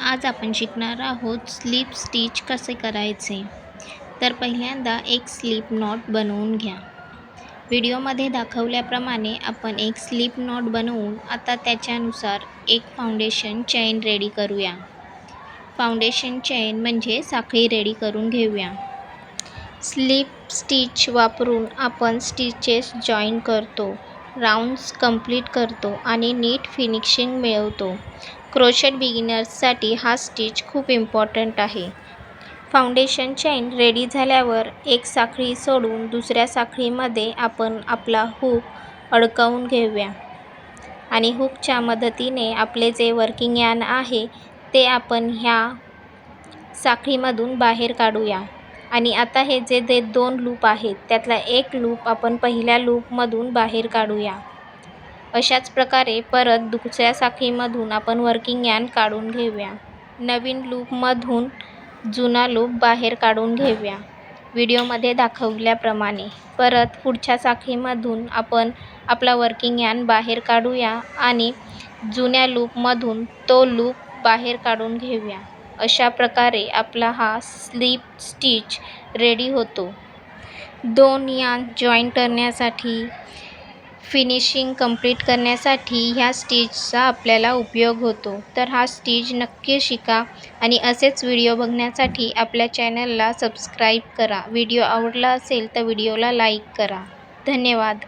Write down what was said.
आज आपण शिकणार आहोत स्लिप स्टिच कसे करायचे. तर पहिल्यांदा एक स्लिप नॉट बनवून घ्या. व्हिडिओमध्ये दाखवल्याप्रमाणे आपण एक स्लिप नॉट बनवून आता त्याच्यानुसार एक फाउंडेशन चेन रेडी करूया. फाउंडेशन चेन म्हणजे साखळी रेडी करून घेऊया. स्लिप स्टिच वापरून आपण स्टिचेस जॉईन करतो, राउंड्स कंप्लीट करतो आणि नीट फिनिशिंग मिळवतो. क्रोशेट बिगिनर्ससाठी हा स्टिच खूप इम्पॉर्टंट आहे. फाउंडेशन चेन रेडी झाल्यावर एक साखळी सोडून दुसऱ्या साखळीमध्ये आपण आपला हुक अडकवून घेऊया आणि हुकच्या मदतीने आपले जे वर्किंग यार्न आहे ते आपण ह्या साखळीमधून बाहेर काढूया. आणि आता हे जे दोन लूप आहेत त्यातला एक लूप आपण पहिल्या लूपमधून बाहेर काढूया. अशाच प्रकारे परत दुसऱ्या साखळीमधून आपण वर्किंग यार्न काढून घेऊया. नवीन लूपमधून जुना लूप बाहेर काढून घेऊया व्हिडिओमध्ये दाखवल्याप्रमाणे. परत पुढच्या साखळीमधून आपण आपला वर्किंग यार्न बाहेर काढूया आणि जुन्या लूपमधून तो लूप बाहेर काढून घेऊया. अशा प्रकारे आपला हा स्लिप स्टिच रेडी होतो. दोन यार्न जॉईन करण्यासाठी, फिनिशिंग कंप्लीट करण्यासाठी ह्या स्टिचचा आपल्याला उपयोग होतो. तर हा स्टिच नक्की शिका आणि असेच व्हिडिओ बघण्यासाठी आपल्या चॅनलला सबस्क्राईब करा. व्हिडिओ आवडला असेल तर व्हिडिओला लाईक करा. धन्यवाद.